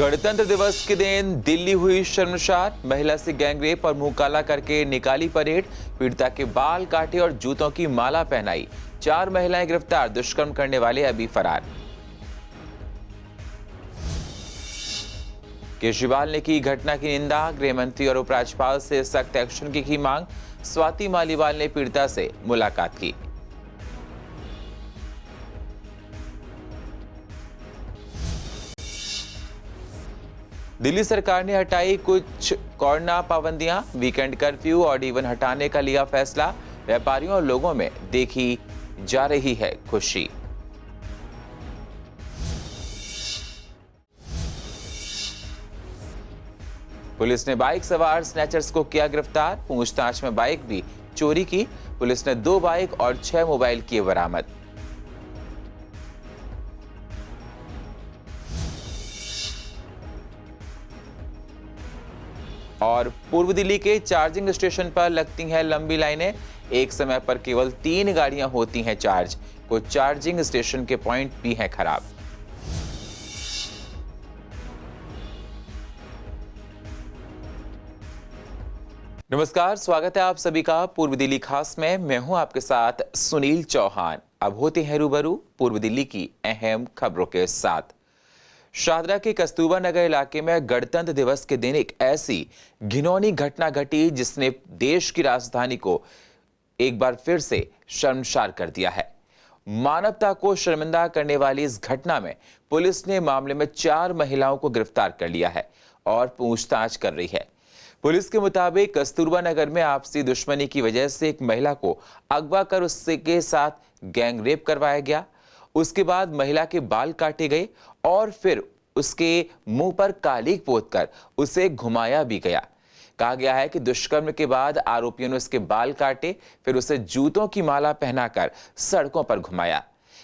गणतंत्र दिवस के दिन दिल्ली हुई शर्मसार। महिला से गैंगरेप और मुंह काला करके निकाली परेड। पीड़िता के बाल काटे और जूतों की माला पहनाई। 4 महिलाएं गिरफ्तार, दुष्कर्म करने वाले अभी फरार। केजरीवाल ने की घटना की निंदा। गृह मंत्री और उपराज्यपाल से सख्त एक्शन की मांग। स्वाति मालीवाल ने पीड़िता से मुलाकात की। दिल्ली सरकार ने हटाई कुछ कोरोना पाबंदियां। वीकेंड कर्फ्यू और इवन हटाने का लिया फैसला। व्यापारियों और लोगों में देखी जा रही है खुशी। पुलिस ने बाइक सवार स्नैचर्स को किया गिरफ्तार। पूछताछ में बाइक भी चोरी की। पुलिस ने 2 बाइक और 6 मोबाइल किए बरामद। और पूर्व दिल्ली के चार्जिंग स्टेशन पर लगती हैं लंबी लाइनें। एक समय पर केवल 3 गाड़ियां होती हैं चार्ज। कुछ चार्जिंग स्टेशन के पॉइंट भी हैं खराब। नमस्कार, स्वागत है आप सभी का पूर्व दिल्ली खास में। मैं हूं आपके साथ सुनील चौहान। अब होते हैं रूबरू पूर्व दिल्ली की अहम खबरों के साथ। शाहदरा के कस्तूरबा नगर इलाके में गणतंत्र दिवस के दिन एक ऐसी घिनौनी घटना घटी जिसने देश की राजधानी को एक बार फिर से शर्मसार कर दिया है। मानवता को शर्मिंदा करने वाली इस घटना में पुलिस ने मामले में 4 महिलाओं को गिरफ्तार कर लिया है और पूछताछ कर रही है। पुलिस के मुताबिक कस्तूरबा नगर में आपसी दुश्मनी की वजह से एक महिला को अगवा कर उससे के साथ गैंगरेप करवाया गया। उसके बाद महिला के बाल काटे गए और फिर उसके मुंह पर कालीक पोतकर उसे घुमाया भी गया। कहा गया है कि दुष्कर्म के बाद आरोपियों ने उसके बाल काटे, फिर उसे जूतों की माला पहनाकर सड़कों पर घुमाया।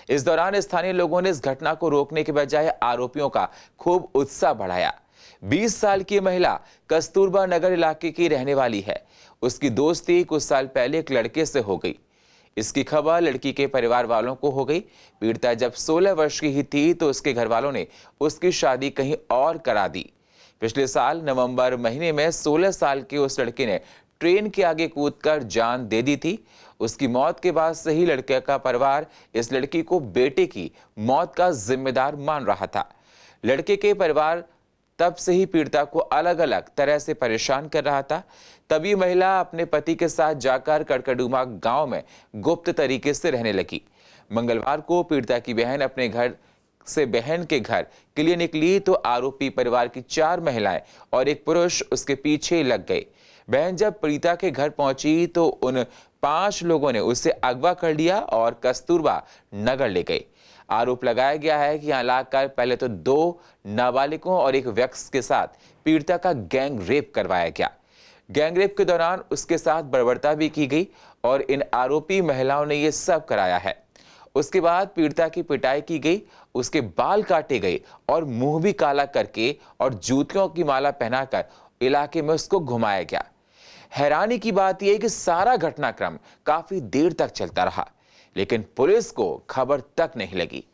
इस दौरान स्थानीय लोगों ने इस घटना को रोकने के बजाय आरोपियों का खूब उत्साह बढ़ाया। 20 साल की महिला कस्तूरबा नगर इलाके की रहने वाली है। उसकी दोस्ती कुछ साल पहले एक लड़के से हो गई। इसकी खबर लड़की के परिवार वालों को हो गई। पीड़िता जब 16 वर्ष की ही थी तो उसके घर वालों ने उसकी शादी कहीं और करा दी। पिछले साल नवंबर महीने में 16 साल के उस लड़के ने ट्रेन के आगे कूदकर जान दे दी थी। उसकी मौत के बाद से ही लड़के का परिवार इस लड़की को बेटे की मौत का जिम्मेदार मान रहा था। लड़के के परिवार तब से ही पीड़िता को अलग अलग तरह से परेशान कर रहा था। तभी महिला अपने पति के साथ जाकर कड़कड़डूमा गांव में गुप्त तरीके से रहने लगी। मंगलवार को पीड़िता की बहन अपने घर से बहन के घर के लिए निकली तो आरोपी परिवार की 4 महिलाएं और एक पुरुष उसके पीछे लग गए। बहन जब पीड़िता के घर पहुंची तो उन 5 लोगों ने उसे अगवा कर लिया और कस्तूरबा नगर ले गए। आरोप लगाया गया है कि यहां लाकर पहले तो 2 नाबालिगों और एक व्यक्ति के साथ पीड़िता का गैंग रेप करवाया गया। गैंग रेप के दौरान उसके साथ बर्बरता भी की गई और इन आरोपी महिलाओं ने यह सब कराया है। उसके बाद पीड़िता की पिटाई की गई, उसके बाल काटे गए और मुंह भी काला करके और जूतियों की माला पहनाकर इलाके में उसको घुमाया गया। हैरानी की बात यह है कि सारा घटनाक्रम काफी देर तक चलता रहा, लेकिन पुलिस को खबर तक नहीं लगी।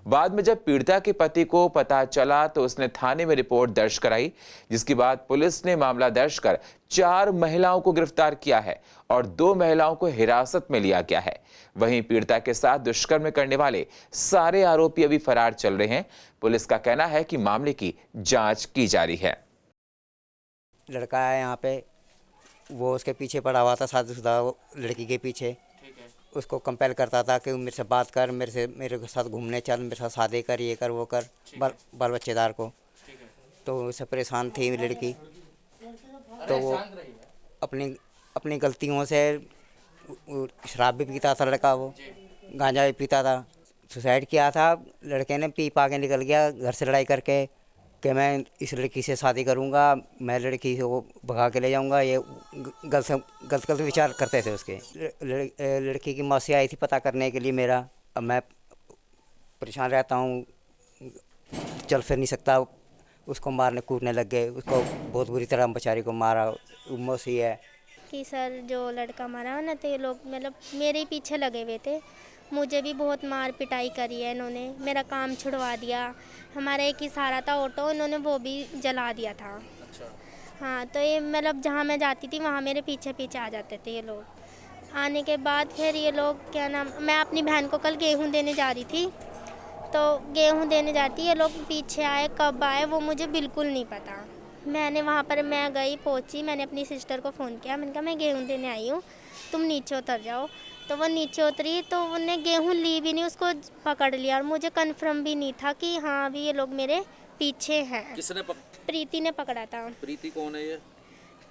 बाद में जब पीड़िता के पति को पता चला तो उसने थाने में रिपोर्ट दर्ज कराई, जिसके बाद पुलिस ने मामला दर्ज कर 4 महिलाओं को गिरफ्तार किया है और 2 महिलाओं को हिरासत में लिया गया है। वहीं पीड़िता के साथ दुष्कर्म करने वाले सारे आरोपी अभी फरार चल रहे हैं। पुलिस का कहना है कि मामले की जांच की जा रही है। लड़का है यहाँ पे, वो उसके पीछे पड़ा हुआ था, शादीशुदा लड़की के पीछे। उसको कंपेल करता था कि मेरे से बात कर, मेरे साथ घूमने चल, मेरे साथ शादी कर, ये कर वो कर, बाल बच्चेदार को। तो उससे परेशान थी लड़की। तो वो अपनी गलतियों से शराब भी पीता था लड़का, वो गांजा भी पीता था। सुसाइड किया था। लड़के ने पी पा के निकल गया घर से लड़ाई करके कि मैं इस लड़की से शादी करूंगा, मैं लड़की को भगा के ले जाऊंगा। ये गलत विचार करते थे उसके। लड़की की मौसी आई थी पता करने के लिए मेरा। अब मैं परेशान रहता हूँ, चल फिर नहीं सकता। उसको मारने कूदने लग गए, उसको बहुत बुरी तरह बेचारी को मारा। मौसी है कि सर जो लड़का मारा ना, तो ये लोग मतलब मेरे ही पीछे लगे हुए थे मुझे भी बहुत मार पिटाई करी है इन्होंने, मेरा काम छुड़वा दिया। हमारा एक ही सहारा था ऑटो, इन्होंने वो भी जला दिया था। अच्छा। हाँ, तो ये मतलब जहाँ मैं जाती थी वहाँ मेरे पीछे पीछे आ जाते थे ये लोग। आने के बाद फिर ये लोग क्या नाम, मैं अपनी बहन को कल गेहूँ देने जा रही थी, तो गेहूँ देने जाती ये लोग पीछे आए, कब आए वो मुझे बिल्कुल नहीं पता। मैंने वहाँ पर मैं गई, पहुँची, मैंने अपनी सिस्टर को फ़ोन किया, मैंने कहा मैं गेहूँ देने आई हूँ, तुम नीचे उतर जाओ। तो वो नीचे उतरी तो उन्हें गेहूँ ली भी नहीं, उसको पकड़ लिया और मुझे कन्फर्म भी नहीं था कि हाँ अभी ये लोग मेरे पीछे हैं। किसने प्रीति ने पकड़ा था। प्रीति कौन है ये?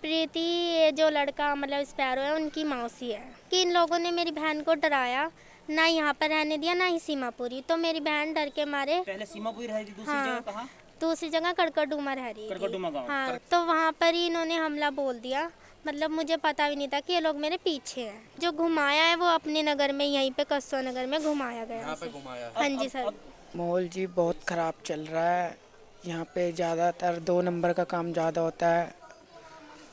प्रीति ये जो लड़का मतलब स्पैरो है उनकी मौसी है। कि इन लोगों ने मेरी बहन को डराया, ना यहाँ पर रहने दिया ना ही सीमापुरी, तो मेरी बहन डर के मारे पहले सीमापुरी रह रही थी, दूसरी हाँ, जगह कहाँ? दूसरी जगह कड़कड़डूमा रह रही थी। कड़कड़डूमा गाँव। हाँ, तो वहाँ पर ही इन्होंने हमला बोल दिया। मतलब मुझे पता भी नहीं था कि ये लोग मेरे पीछे हैं। जो घुमाया है वो अपने नगर में, यहीं पे कस्बा नगर में घुमाया गया। यहाँ पे घुमाया। हाँ जी सर। माहौल जी बहुत ख़राब चल रहा है यहाँ पे। ज़्यादातर 2 नंबर का काम ज़्यादा होता है।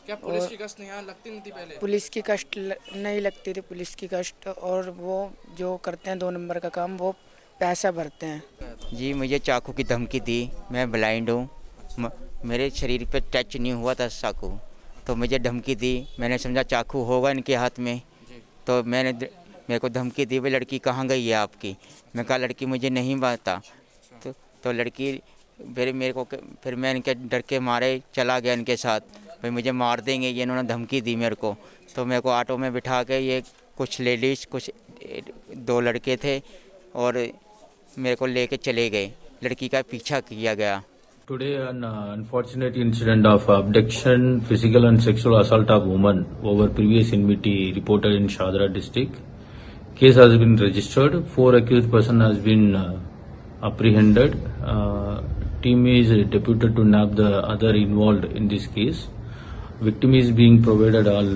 क्या पुलिस की गश्त यहाँ लगती नहीं थी पहले? पुलिस की गश्त नहीं लगती थी, पुलिस की गश्त। और वो जो करते हैं 2 नंबर का काम, वो पैसा भरते हैं। जी मुझे चाकू की धमकी दी, मैं ब्लाइंड हूँ, मेरे शरीर पे टच नहीं हुआ था चाकू, तो मुझे धमकी दी। मैंने समझा चाकू होगा इनके हाथ में, तो मेरे को धमकी दी, भाई लड़की कहाँ गई है आपकी? मैं कहा लड़की मुझे नहीं पता। तो लड़की फिर मैं इनके डर के मारे चला गया इनके साथ, भाई मुझे मार देंगे ये, इन्होंने धमकी दी मेरे को। तो मेरे को ऑटो में बिठा के ये कुछ लेडीज़, कुछ 2 लड़के थे और मेरे को लेके चले गए। लड़की का पीछा किया गया। Today, an unfortunate incident of abduction, physical and sexual assault of woman over previous enmity reported in Shadra district. Case has been registered. 4 accused person has been apprehended. Team is deputed to nab the other involved in this case. Victim is being provided all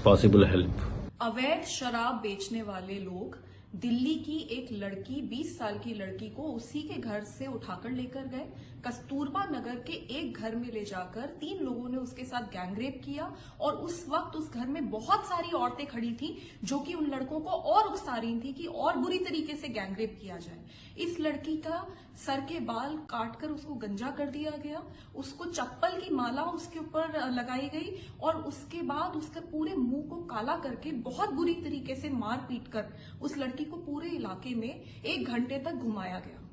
possible help. अवैध शराब बेचने वाले लोग दिल्ली की एक लड़की 20 साल की लड़की को उसी के घर से उठाकर लेकर गए। कस्तूरबा नगर के एक घर में ले जाकर 3 लोगों ने उसके साथ गैंगरेप किया और उस वक्त उस घर में बहुत सारी औरतें खड़ी थी जो कि उन लड़कों को और उकसा रही थी कि और बुरी तरीके से गैंगरेप किया जाए। इस लड़की का सर के बाल काटकर उसको गंजा कर दिया गया, उसको चप्पल की माला उसके ऊपर लगाई गई और उसके बाद उसके पूरे मुंह को काला करके बहुत बुरी तरीके से मार पीट कर उस लड़की को पूरे इलाके में 1 घंटे तक घुमाया गया।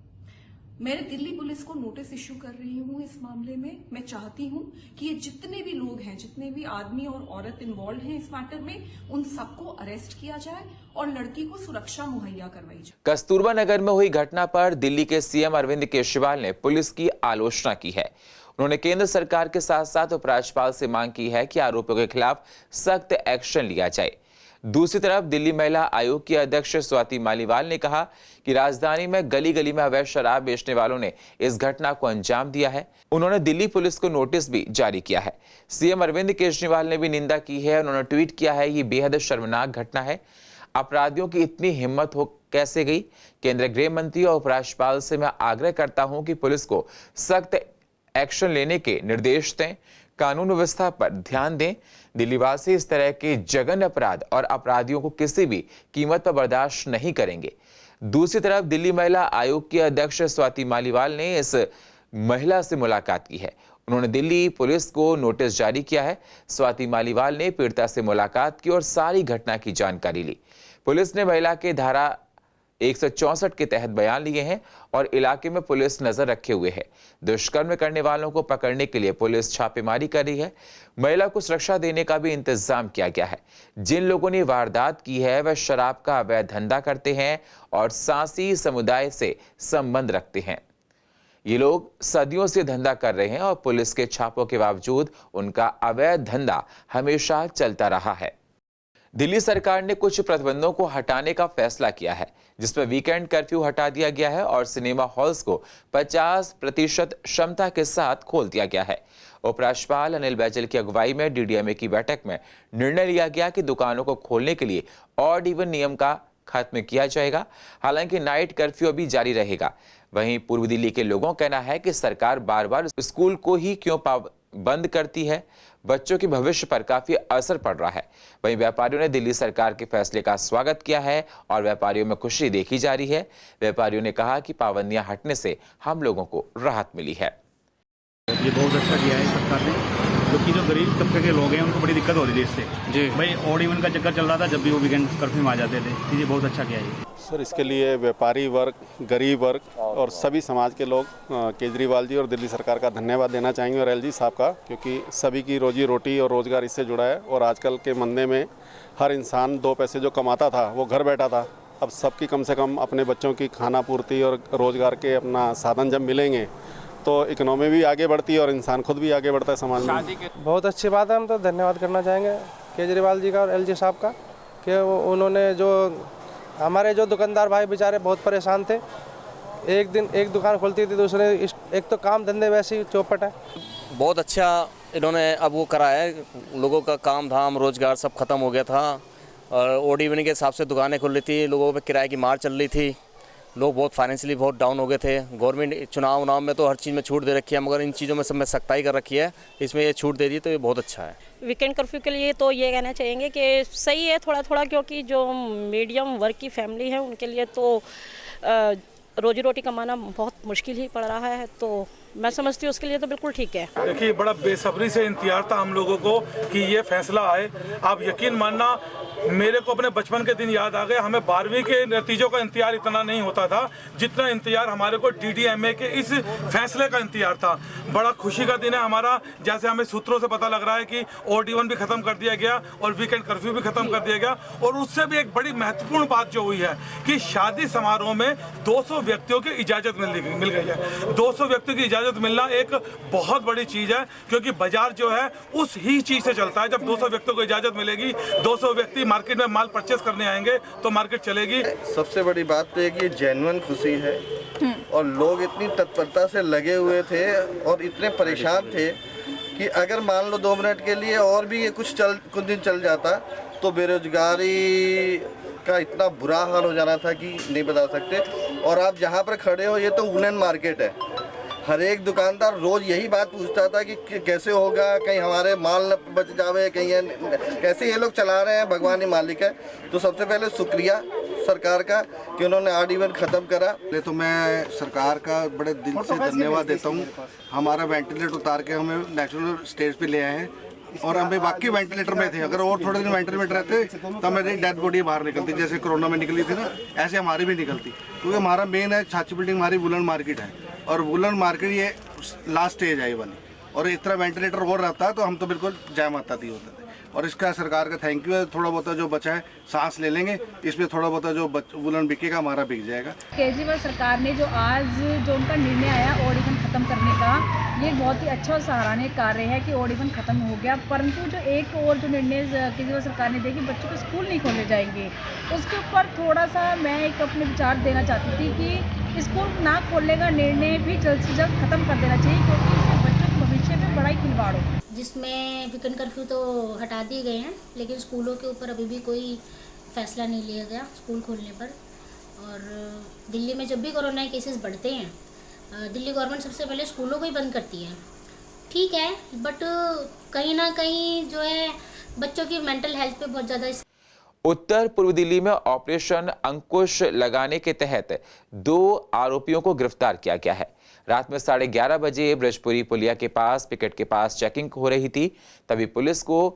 मैं दिल्ली पुलिस को नोटिस इश्यू कर रही हूँ इस मामले में। मैं चाहती हूँ कि ये जितने भी लोग हैं, जितने भी आदमी और औरत इन्वॉल्व हैं इस मैटर में, उन सबको अरेस्ट किया जाए और लड़की को सुरक्षा मुहैया करवाई जाए। कस्तूरबा नगर में हुई घटना पर दिल्ली के सीएम अरविंद केजरीवाल ने पुलिस की आलोचना की है। उन्होंने केंद्र सरकार के साथ साथ उपराज्यपाल से मांग की है कि आरोपियों के खिलाफ सख्त एक्शन लिया जाए। दूसरी तरफ दिल्ली महिला आयोग की अध्यक्ष स्वाति मालीवाल ने कहा कि राजधानी में गली गली में अवैध शराब बेचने वालों ने इस घटना को अंजाम दिया है। उन्होंने दिल्ली पुलिस को नोटिस भी जारी किया है। सीएम अरविंद केजरीवाल ने भी निंदा की है। उन्होंने ट्वीट किया है, ये बेहद शर्मनाक घटना है, अपराधियों की इतनी हिम्मत हो कैसे गई? केंद्रीय गृह मंत्री और उपराज्यपाल से मैं आग्रह करता हूं कि पुलिस को सख्त एक्शन लेने के निर्देश दें, कानून व्यवस्था पर ध्यान दें। दिल्लीवासी इस तरह के जघन्य अपराध और अपराधियों को किसी भी कीमत पर बर्दाश्त नहीं करेंगे। दूसरी तरफ दिल्ली महिला आयोग की अध्यक्ष स्वाति मालीवाल ने इस महिला से मुलाकात की है। उन्होंने दिल्ली पुलिस को नोटिस जारी किया है। स्वाति मालीवाल ने पीड़िता से मुलाकात की और सारी घटना की जानकारी ली। पुलिस ने महिला के धारा 164 के तहत बयान लिए हैं और इलाके में पुलिस नजर रखे हुए है। दुष्कर्म करने वालों को पकड़ने के लिए पुलिस छापेमारी कर रही है। महिला को सुरक्षा देने का भी इंतजाम किया गया है। जिन लोगों ने वारदात की है वह शराब का अवैध धंधा करते हैं और सांसी समुदाय से संबंध रखते हैं। ये लोग सदियों से धंधा कर रहे हैं और पुलिस के छापों के बावजूद उनका अवैध धंधा हमेशा चलता रहा है। दिल्ली सरकार ने कुछ प्रतिबंधों को हटाने का फैसला किया है, जिसमें वीकेंड कर्फ्यू हटा दिया गया है और सिनेमा हॉल्स को 50% क्षमता के साथ खोल दिया गया है। उपराज्यपाल अनिल बैजल की अगुवाई में डीडीएमए की बैठक में निर्णय लिया गया कि दुकानों को खोलने के लिए ऑड इवन नियम का खत्म किया जाएगा। हालांकि नाइट कर्फ्यू भी जारी रहेगा। वहीं पूर्व दिल्ली के लोगों का कहना है कि सरकार बार बार स्कूल को ही क्यों बंद करती है। बच्चों के भविष्य पर काफी असर पड़ रहा है। वहीं व्यापारियों ने दिल्ली सरकार के फैसले का स्वागत किया है और व्यापारियों में खुशी देखी जा रही है। व्यापारियों ने कहा कि पाबंदियां हटने से हम लोगों को राहत मिली है। ये बहुत अच्छा किया है सरकार ने, क्योंकि जो गरीब तबके के लोग हैं उनको बड़ी दिक्कत हो रही थी इससे। जी भाई ऑड इवन का चक्कर चल रहा था जब भी वो वीकेंड कर्फ्यू में आ जाते थे। ये बहुत अच्छा किया है सर। इसके लिए व्यापारी वर्ग, गरीब वर्ग और सभी समाज के लोग केजरीवाल जी और दिल्ली सरकार का धन्यवाद देना चाहेंगे और एलजी साहब का, क्योंकि सभी की रोजी रोटी और रोज़गार इससे जुड़ा है। और आजकल के मंदे में हर इंसान 2 पैसे जो कमाता था वो घर बैठा था, अब सबकी कम से कम अपने बच्चों की खाना पूर्ति और रोज़गार के अपना साधन जब मिलेंगे तो इकोनॉमी भी आगे बढ़ती है और इंसान खुद भी आगे बढ़ता है समाज में। बहुत अच्छी बात है। हम तो धन्यवाद करना चाहेंगे केजरीवाल जी का और एलजी साहब का कि उन्होंने जो हमारे जो दुकानदार भाई बेचारे बहुत परेशान थे, एक दिन एक दुकान खुलती थी दूसरे, एक तो काम धंधे वैसे ही चौपट है। बहुत अच्छा इन्होंने अब वो करा है, लोगों का काम धाम रोजगार सब खत्म हो गया था और ओड इवन के हिसाब से दुकानें खुल रही थी, लोगों पे किराए की मार चल रही थी, लोग बहुत फाइनेंशियली बहुत डाउन हो गए थे। गवर्नमेंट चुनाव में तो हर चीज़ में छूट दे रखी है, मगर इन चीज़ों में सब में सख्ताई कर रखी है, इसमें ये छूट दे दी तो ये बहुत अच्छा है। वीकेंड कर्फ्यू के लिए तो ये कहना चाहेंगे कि सही है थोड़ा थोड़ा, क्योंकि जो मीडियम वर्ग की फैमिली है उनके लिए तो रोजी रोटी कमाना बहुत मुश्किल ही पड़ रहा है, तो मैं समझती हूँ उसके लिए तो बिल्कुल ठीक है। देखिए बड़ा बेसब्री से इंतजार था हम लोगों को कि ये फैसला आए। आप यकीन मानना, मेरे को अपने बचपन के दिन याद आ गए। हमें 12वीं के नतीजों का इंतजार इतना नहीं होता था जितना इंतजार हमारे को DDMA के इस फैसले का इंतजार था। बड़ा खुशी का दिन है हमारा। जैसे हमें सूत्रों से पता लग रहा है कि ओड इवन भी खत्म कर दिया गया और वीकेंड कर्फ्यू भी खत्म कर दिया गया। और उससे भी एक बड़ी महत्वपूर्ण बात जो हुई है कि शादी समारोह में 200 व्यक्तियों की इजाजत मिल गई है। 200 व्यक्तियों की इजाजत मिलना एक बहुत बड़ी चीज है, क्योंकि बाजार जो है उस ही चीज से चलता है। जब 200 व्यक्तियों को इजाजत मिलेगी, 200 व्यक्ति मार्केट में माल परचेस करने आएंगे तो मार्केट चलेगी। सबसे बड़ी बात तो है कि जेन्युइन खुशी है और लोग इतनी तत्परता से लगे हुए थे और इतने परेशान थे कि अगर मान लो 2 मिनट के लिए और भी ये कुछ दिन चल जाता तो बेरोजगारी का इतना बुरा हाल हो जाना था कि नहीं बता सकते। और आप जहाँ पर खड़े हो ये तो वुलन मार्केट है, हर एक दुकानदार रोज यही बात पूछता था कि कैसे होगा, कहीं हमारे माल न बच जावे, कहीं कैसे ये लोग चला रहे हैं, भगवान ही मालिक है। तो सबसे पहले शुक्रिया सरकार का कि उन्होंने ऑड इवन ख़त्म करा। तो मैं सरकार का बड़े दिल से धन्यवाद देता हूँ। हमारा वेंटिलेटर उतार के हमें नेशनल स्टेज पे ले आए हैं और हमें बाकी वेंटिलेटर में थे। अगर और थोड़े दिन वेंटिलेटर रहते तो हमारी डेड बॉडी बाहर निकलती, जैसे कोरोना में निकली थी ना, ऐसे हमारी भी निकलती। क्योंकि हमारा मेन है छाछी बिल्डिंग, हमारी वुलन मार्केट है और वुलन मार्केट ये लास्ट स्टेज है ये वाली, और इतना वेंटिलेटर और रहता है तो हम तो बिल्कुल जय माता दी होते थे। और इसका सरकार का थैंक यू है। थोड़ा बहुत जो बचा है सांस ले लेंगे, इसमें थोड़ा बहुत जो वुलन बिकेगा हमारा बिक जाएगा। केजरीवाल सरकार ने जो आज जो उनका निर्णय आया ओड इवन खत्म करने का, ये बहुत ही अच्छा और सराहनीय कार्य है कि ओड इवन खत्म हो गया। परंतु जो एक और जो निर्णय केजरीवाल सरकार ने दिया कि बच्चों के स्कूल नहीं खोले जाएंगे, उसके ऊपर थोड़ा सा मैं एक अपने विचार देना चाहती थी कि स्कूल ना खोलने का निर्णय भी जल्द से जल्द खत्म कर देना चाहिए, क्योंकि इससे बच्चों के भविष्य में बड़ा ही खिलवाड़ हो। जिसमें वीकेंड कर्फ्यू तो हटा दिए गए हैं, लेकिन स्कूलों के ऊपर अभी भी कोई फैसला नहीं लिया गया स्कूल खोलने पर। और दिल्ली में जब भी कोरोना के केसेस बढ़ते हैं, दिल्ली गवर्नमेंट सबसे पहले स्कूलों को ही बंद करती है। ठीक है, बट कहीं ना कहीं जो है बच्चों की मेंटल हेल्थ पे बहुत ज़्यादा। उत्तर पूर्व दिल्ली में ऑपरेशन अंकुश लगाने के तहत 2 आरोपियों को गिरफ्तार किया गया है। रात में 11:30 बजे ब्रजपुरी पुलिया के पास पिकेट के पास चेकिंग हो रही थी, तभी पुलिस को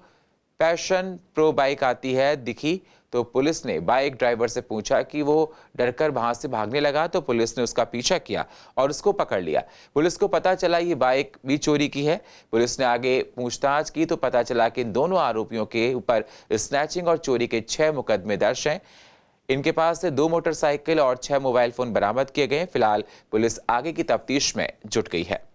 पैशन प्रो बाइक आती है दिखी तो पुलिस ने बाइक ड्राइवर से पूछा कि वो डरकर वहां से भागने लगा, तो पुलिस ने उसका पीछा किया और उसको पकड़ लिया। पुलिस को पता चला ये बाइक भी चोरी की है। पुलिस ने आगे पूछताछ की तो पता चला कि इन दोनों आरोपियों के ऊपर स्नैचिंग और चोरी के 6 मुकदमे दर्ज हैं। इनके पास से 2 मोटरसाइकिल और 6 मोबाइल फोन बरामद किए गए। फिलहाल पुलिस आगे की तफ्तीश में जुट गई है।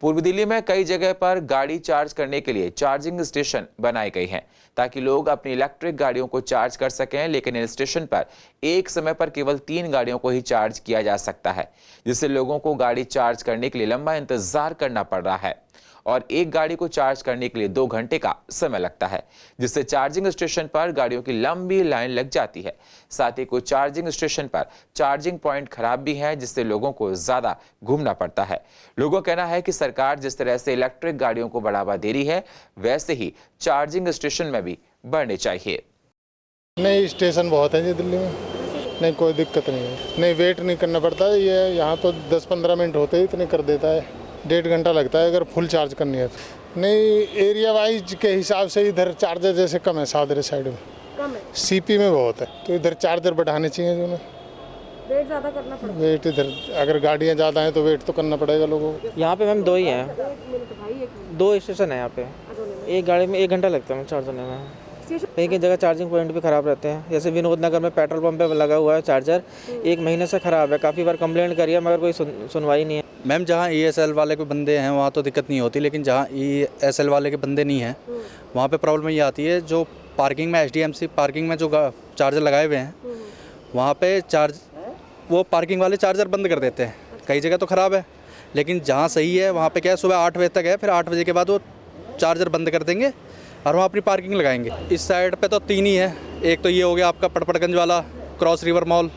पूर्व दिल्ली में कई जगह पर गाड़ी चार्ज करने के लिए चार्जिंग स्टेशन बनाए गए हैं ताकि लोग अपनी इलेक्ट्रिक गाड़ियों को चार्ज कर सकें, लेकिन इन स्टेशन पर एक समय पर केवल 3 गाड़ियों को ही चार्ज किया जा सकता है, जिससे लोगों को गाड़ी चार्ज करने के लिए लंबा इंतजार करना पड़ रहा है। और एक गाड़ी को चार्ज करने के लिए 2 घंटे का समय लगता है, जिससे चार्जिंग स्टेशन पर गाड़ियों की लंबी लाइन लग जाती है। साथ ही कुछ चार्जिंग स्टेशन पर चार्जिंग पॉइंट खराब भी हैं, जिससे लोगों को ज्यादा घूमना पड़ता है। लोगों का कहना है कि सरकार जिस तरह से इलेक्ट्रिक गाड़ियों को बढ़ावा दे रही है, वैसे ही चार्जिंग स्टेशन में भी बढ़ने चाहिए। नहीं, स्टेशन बहुत है जी दिल्ली में, नहीं कोई दिक्कत नहीं है, नहीं वेट नहीं करना पड़ता है। ये यहाँ तो 10-15 मिनट होते ही इतने कर देता है, 1.5 घंटा लगता है अगर फुल चार्ज करनी है तो। नहीं, एरिया वाइज के हिसाब से इधर चार्जर जैसे कम है, सादरे साइड में कम है, सीपी में बहुत है, तो इधर चार्जर बढ़ाने चाहिए जो ना, वेट ज़्यादा करना पड़ेगा। वेट इधर अगर गाड़ियाँ ज़्यादा हैं तो वेट तो करना पड़ेगा लोगों को। यहाँ पे मैम 2 ही हैं, 2 स्टेशन है यहाँ पे, एक गाड़ी में 1 घंटा लगता है चार्ज होने में। कहीं कहीं जगह चार्जिंग पॉइंट भी ख़राब रहते हैं, जैसे विनोद नगर में पेट्रोल पंप पे लगा हुआ है चार्जर, 1 महीने से ख़राब है, काफ़ी बार कंप्लेंट करी है मगर कोई सुनवाई नहीं है। मैम जहाँ ESL वाले के बंदे हैं वहाँ तो दिक्कत नहीं होती, लेकिन जहाँ ESL वाले के बंदे नहीं हैं वहाँ पे प्रॉब्लम ये आती है, जो पार्किंग में HDMC पार्किंग में जो चार्जर लगाए हुए हैं वहाँ पे वो पार्किंग वाले चार्जर बंद कर देते हैं। कई जगह तो ख़राब है, लेकिन जहाँ सही है वहाँ पे क्या है, सुबह 8 बजे तक है, फिर 8 बजे के बाद वो चार्जर बंद कर देंगे और वहाँ अपनी पार्किंग लगाएंगे। इस साइड पे तो 3 ही है, एक तो ये हो गया आपका पड़पड़गंज वाला क्रॉस रिवर मॉल,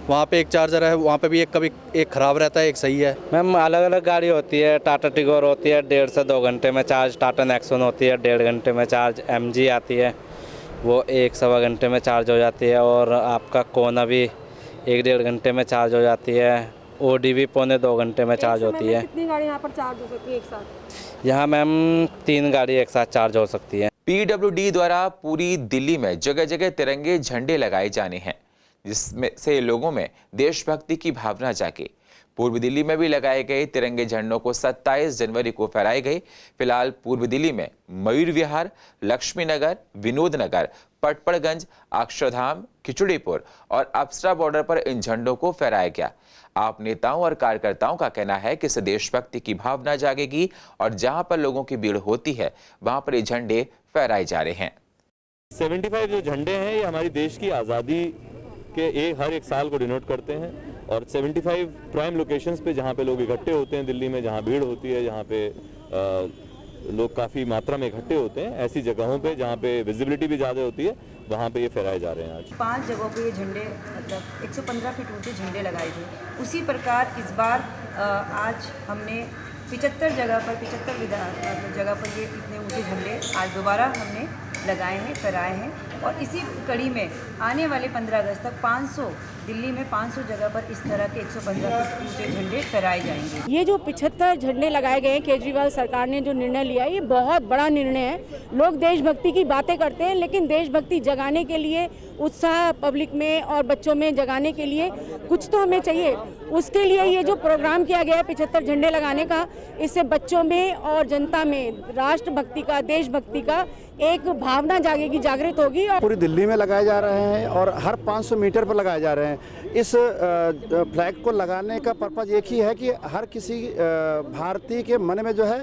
वहाँ पे एक चार्जर है, वहाँ पे भी कभी एक ख़राब रहता है, एक सही है। मैम अलग अलग गाड़ी होती है, टाटा टिगोर होती है 1.5 से 2 घंटे में चार्ज, टाटा नेक्सॉन होती है 1.5 घंटे में चार्ज, MG आती है वो 1-1.25 घंटे में चार्ज हो जाती है, और आपका कोना भी 1-1.5 घंटे में चार्ज हो जाती है, OD भी 1.25-2 घंटे में चार्ज होती है। कितनी गाड़ी यहाँ पर चार्ज हो सकती है एक साथ? यहाँ मैम 3 गाड़ी एक साथ चार्ज हो सकती है। PWD द्वारा पूरी दिल्ली में जगह जगह तिरंगे झंडे लगाए जाने हैं, जिसमें से लोगों में देशभक्ति की भावना जागे। पूर्व दिल्ली में भी लगाए गए तिरंगे झंडों को 27 जनवरी को फहराए गए। फिलहाल पूर्व दिल्ली में मयूर विहार, लक्ष्मी नगर, विनोद नगर, पटपड़गंज, अक्षरधाम, खिचड़ीपुर और अप्सरा बॉर्डर पर इन झंडों को फहराया गया। आप नेताओं और कार्यकर्ताओं का कहना है कि इससे देशभक्ति की भावना जागेगी और जहां पर लोगों की भीड़ होती है वहां पर ये झंडे फहराए जा रहे हैं। 75 जो झंडे हैं ये हमारी देश की आज़ादी के हर एक साल को डिनोट करते हैं, और 75 प्राइम लोकेशंस पे जहाँ पे लोग इकट्ठे होते हैं दिल्ली में, जहाँ भीड़ होती है, जहाँ पे लोग काफ़ी मात्रा में इकट्ठे होते हैं, ऐसी जगहों पे जहाँ पे विजिबिलिटी भी ज़्यादा होती है वहाँ पे ये फहराए जा रहे हैं। आज 5 जगहों पे ये झंडे, मतलब 115 फीट ऊंचे झंडे लगाए थे। उसी प्रकार इस बार आज हमने 75 जगह पर ये इतने ऊंचे झंडे आज दोबारा हमने लगाए हैं, फहराए हैं, और इसी कड़ी में आने वाले 15 अगस्त तक 500 दिल्ली में 500 जगह पर इस तरह के 115 फीट ऊंचे झंडे फहराए जाएंगे। ये जो 75 झंडे लगाए गए हैं, केजरीवाल सरकार ने जो निर्णय लिया है, ये बहुत बड़ा निर्णय है। लोग देशभक्ति की बातें करते हैं, लेकिन देशभक्ति जगाने के लिए, उत्साह पब्लिक में और बच्चों में जगाने के लिए कुछ तो हमें चाहिए। उसके लिए ये जो प्रोग्राम किया गया है 75 झंडे लगाने का, इससे बच्चों में और जनता में राष्ट्रभक्ति का, देशभक्ति का एक भावना जागेगी, जागृत होगी। और पूरी दिल्ली में लगाए जा रहे हैं और हर 500 मीटर पर लगाए जा रहे हैं। इस फ्लैग को लगाने का पर्पज़ एक ही है कि हर किसी भारतीय के मन में जो है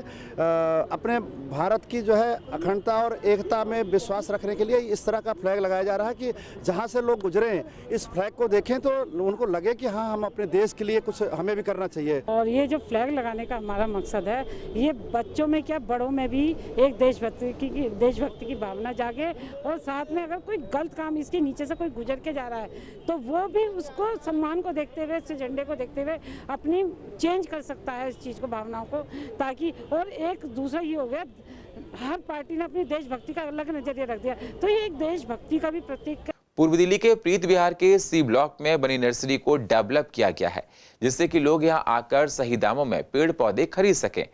अपने भारत की जो है अखंडता और एकता में विश्वास रखने के लिए इस तरह का फ्लैग लगाया जा रहा है कि जहां से लोग गुजरें इस फ्लैग को देखें तो उनको लगे कि हाँ, हम अपने देश के लिए कुछ हमें भी करना चाहिए। और ये जो फ्लैग लगाने का हमारा मकसद है, ये बच्चों में क्या बड़ों में भी एक देशभक्ति की भावना जागे, और साथ में अगर कोई गलत काम इसके नीचे से कोई गुजर के जा रहा है तो वो भी उसको सम्मान को देखते हुए, इस झंडे को देखते हुए अपनी चेंज कर सकता है इस चीज़ को, भावनाओं को, ताकि। और एक दूसरा ये हो गया, हर पार्टी ने अपनी देशभक्ति का अलग नजरिया रख दिया, तो ये एक देशभक्ति का भी प्रतीक है। पूर्व दिल्ली के प्रीत विहार के C ब्लॉक में बनी नर्सरी को डेवलप किया गया है, जिससे कि लोग यहां आकर सही दामों में पेड़ पौधे खरीद सकें।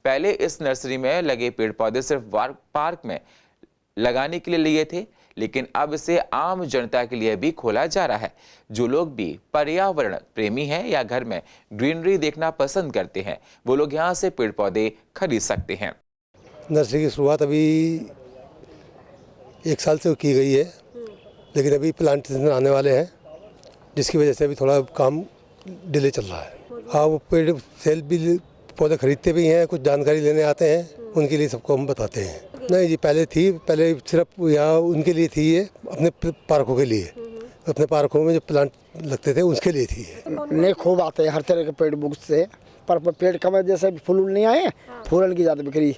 पहले इस नर्सरी में लगे पेड़ पौधे सिर्फ पार्क में लगाने के लिए लिए थे, लेकिन अब इसे आम जनता के लिए भी खोला जा रहा है। जो लोग भी पर्यावरण प्रेमी हैं या घर में ग्रीनरी देखना पसंद करते हैं, वो लोग यहाँ से पेड़ पौधे खरीद सकते हैं। नर्सरी की शुरुआत अभी 1 साल से की गई है, लेकिन अभी प्लांटेशन आने वाले हैं, जिसकी वजह से अभी थोड़ा काम डिले चल रहा है। हाँ, वो पेड़ सेल भी पौधे खरीदते भी हैं, कुछ जानकारी लेने आते हैं, उनके लिए सबको हम बताते हैं। नहीं जी, पहले सिर्फ यहाँ उनके लिए थी, ये अपने पार्कों के लिए, अपने पार्कों में जो प्लांट लगते थे उसके लिए थी। नहीं, खूब आते हैं हर तरह के पेड़ बुक से, पर पेड़ कम है, जैसे फूल नहीं आए फूलन की ज़्यादा बिक्री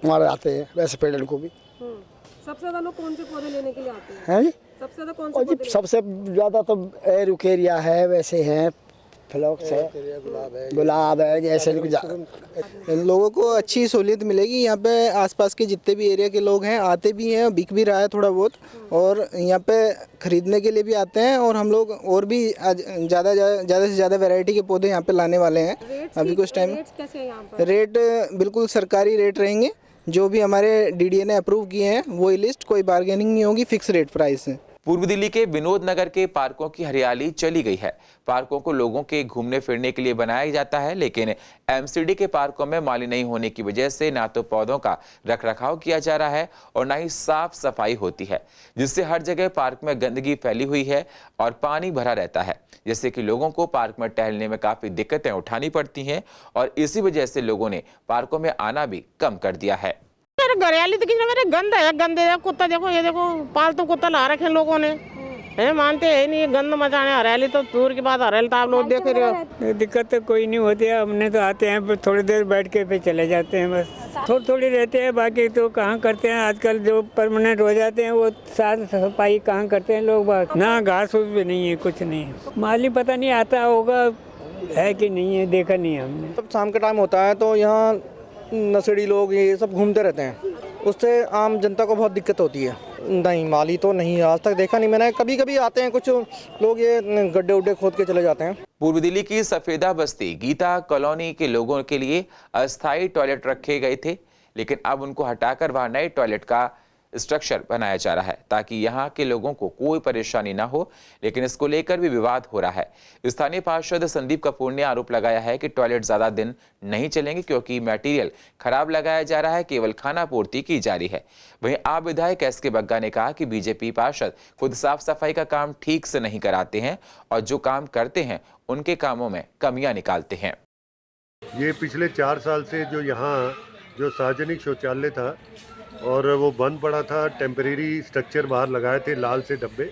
मारे जाते हैं, वैसे पेड़ को भी। सबसे ज़्यादा लोग कौन से पौधे लेने के लिए आते हैं? हैं जी सबसे ज़्यादा कौन से पौधे? सबसे ज़्यादा तो एरुकेरिया है, वैसे हैं फ्लॉक्स है, गुलाब है, जैसे लोगों को अच्छी सहूलियत मिलेगी। यहाँ पे आसपास के जितने भी एरिया के लोग हैं आते भी हैं, बिक भी रहा है थोड़ा बहुत, और यहाँ पे ख़रीदने के लिए भी आते हैं। और हम लोग और भी ज़्यादा से ज़्यादा वैरायटी के पौधे यहाँ पे लाने वाले हैं अभी कुछ टाइम। रेट बिल्कुल सरकारी रेट रहेंगे, जो भी हमारे DDA ने अप्रूव किए हैं वही लिस्ट, कोई बार्गेनिंग नहीं होगी, फिक्स रेट प्राइस है। पूर्व दिल्ली के विनोद नगर के पार्कों की हरियाली चली गई है। पार्कों को लोगों के घूमने फिरने के लिए बनाया जाता है, लेकिन MCD के पार्कों में माली नहीं होने की वजह से ना तो पौधों का रखरखाव किया जा रहा है और ना ही साफ सफाई होती है, जिससे हर जगह पार्क में गंदगी फैली हुई है और पानी भरा रहता है, जिससे कि लोगों को पार्क में टहलने में काफी दिक्कतें उठानी पड़ती हैं और इसी वजह से लोगों ने पार्कों में आना भी कम कर दिया है। घरियाली तो किसी मेरे गंद है, गंदे कुत्ता देखो, ये देखो पालतू कुत्ता ला रखे हैं लोगों ने, है मानते हैं नहीं, गंद मचाने। हरियाली तो दूर की बात, हरियाली तो आप लोग देख रहे हो। दिक्कत तो कोई नहीं होती है, हमने तो आते हैं थोड़ी देर बैठ के फिर चले जाते हैं, बस थोड़ी रहते हैं, बाकी तो कहाँ करते हैं। आजकल जो परमानेंट हो जाते हैं वो साफ सफाई कहाँ करते हैं लोग बात, ना घास फूस भी नहीं है, कुछ नहीं है। माली पता नहीं आता होगा है कि नहीं है, देखा नहीं है हमने। जब शाम का टाइम होता है तो यहाँ नशेड़ी लोग ये सब घूमते रहते हैं, उससे आम जनता को बहुत दिक्कत होती है। नहीं, माली तो नहीं, आज तक देखा नहीं मैंने। कभी कभी आते हैं कुछ लोग, ये गड्ढे उड्ढे खोद के चले जाते हैं। पूर्व दिल्ली की सफेदा बस्ती गीता कॉलोनी के लोगों के लिए अस्थायी टॉयलेट रखे गए थे, लेकिन अब उनको हटाकर वहां नए टॉयलेट का स्ट्रक्चर बनाया जा रहा है ताकि यहां के लोगों को कोई परेशानी ना हो, लेकिन इसको लेकर भी विवाद हो रहा है। स्थानीय पार्षद संदीप कपूर ने आरोप लगाया है कि टॉयलेट ज्यादा दिन नहीं चलेंगे क्योंकि मटेरियल खराब लगाया जा रहा है, केवल खाना पूर्ति की जा रही है। वहीं आप विधायक SK बग्गा ने कहा कि बीजेपी पार्षद खुद साफ सफाई का काम ठीक से नहीं कराते हैं और जो काम करते हैं उनके कामों में कमियां निकालते हैं। ये पिछले 4 साल से जो यहाँ जो सार्वजनिक शौचालय था और वो बंद पड़ा था, टेम्परेरी स्ट्रक्चर बाहर लगाए थे लाल से डब्बे,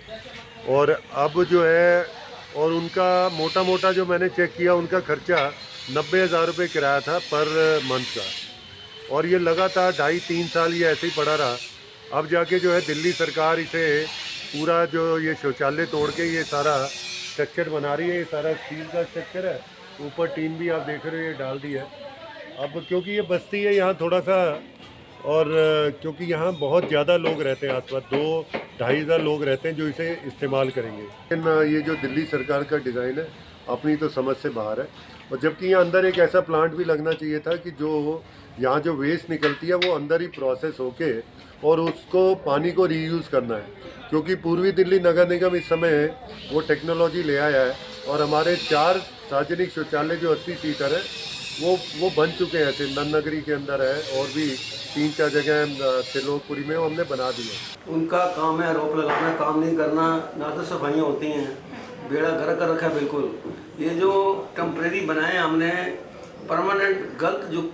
और अब जो है और उनका मोटा मोटा जो मैंने चेक किया उनका खर्चा 90,000 रुपये किराया था पर मंथ का, और ये लगातार 2.5-3 साल ये ऐसे ही पड़ा रहा। अब जाके जो है दिल्ली सरकार इसे पूरा जो ये शौचालय तोड़ के ये सारा स्ट्रक्चर बना रही है। ये सारा स्टील का स्ट्रक्चर है, ऊपर टीन भी आप देख रहे हो ये डाल दी है। अब क्योंकि ये बस्ती है यहाँ थोड़ा सा, और क्योंकि यहाँ बहुत ज़्यादा लोग रहते हैं, आसपास 2-2.5 हज़ार लोग रहते हैं जो इसे इस्तेमाल करेंगे। लेकिन ये जो दिल्ली सरकार का डिज़ाइन है अपनी तो समझ से बाहर है, और जबकि यहाँ अंदर एक ऐसा प्लांट भी लगना चाहिए था कि जो यहाँ जो वेस्ट निकलती है वो अंदर ही प्रोसेस होके और उसको पानी को रीयूज़ करना है, क्योंकि पूर्वी दिल्ली नगर निगम इस समय वो टेक्नोलॉजी ले आया है और हमारे 4 सार्वजनिक शौचालय जो 80 सीटर है वो बन चुके हैं। ऐसे नन नगरी के अंदर है और भी 3-4 जगह त्रिलोकपुरी में हमने बना दिए। उनका काम है आरोप लगाना, काम नहीं करना, ना तो सफाइयाँ होती हैं, बेड़ा घर कर रखा है बिल्कुल। ये जो टेम्परेरी बनाए हमने, परमानेंट गलत जो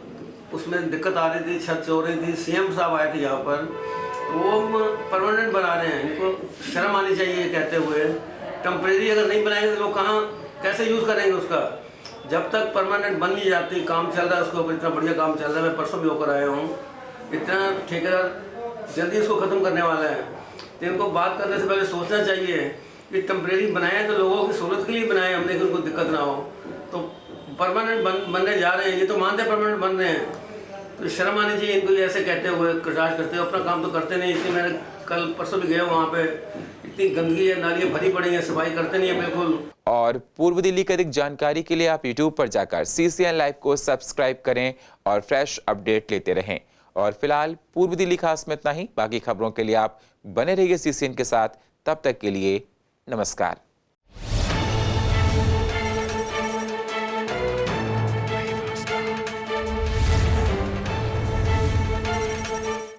उसमें दिक्कत आ रही थी, छत चो रही थी, CM साहब आए थे यहाँ पर, वो परमानेंट बना रहे हैं। इनको शर्म आनी चाहिए कहते हुए। टेम्परेरी अगर नहीं बनाएंगे तो लोग कहाँ कैसे यूज़ करेंगे उसका। जब तक परमानेंट बन नहीं जाती, काम चल रहा है उसके ऊपर, इतना बढ़िया काम चल रहा है, मैं परसों भी होकर आया हूँ, इतना ठेकेदार जल्दी इसको ख़त्म करने वाला है। तो इनको बात करने से पहले सोचना चाहिए कि टेम्परेरी बनाए तो लोगों की सहूलत के लिए बनाए हमने, कि उनको दिक्कत ना हो। तो परमानेंट बनने जा रहे हैं, ये तो मानते परमानेंट बन रहे हैं, तो शर्म आनी चाहिए इनको ऐसे कहते हुए, कटाश करते हुए। अपना काम तो करते नहीं। इसलिए मैंने कल परसों भी गया वहाँ पे, इतनी गंदगी है, नालियाँ भरी पड़ी हैं, सफाई करते नहीं है बिल्कुल। और पूर्व दिल्ली की अधिक जानकारी के लिए आप YouTube पर जाकर CCN लाइव को सब्सक्राइब करें और फ्रेश अपडेट लेते रहें। और फिलहाल पूर्व दिल्ली खास में इतना ही। बाकी खबरों के लिए आप बने रहिए CCN के साथ। तब तक के लिए नमस्कार।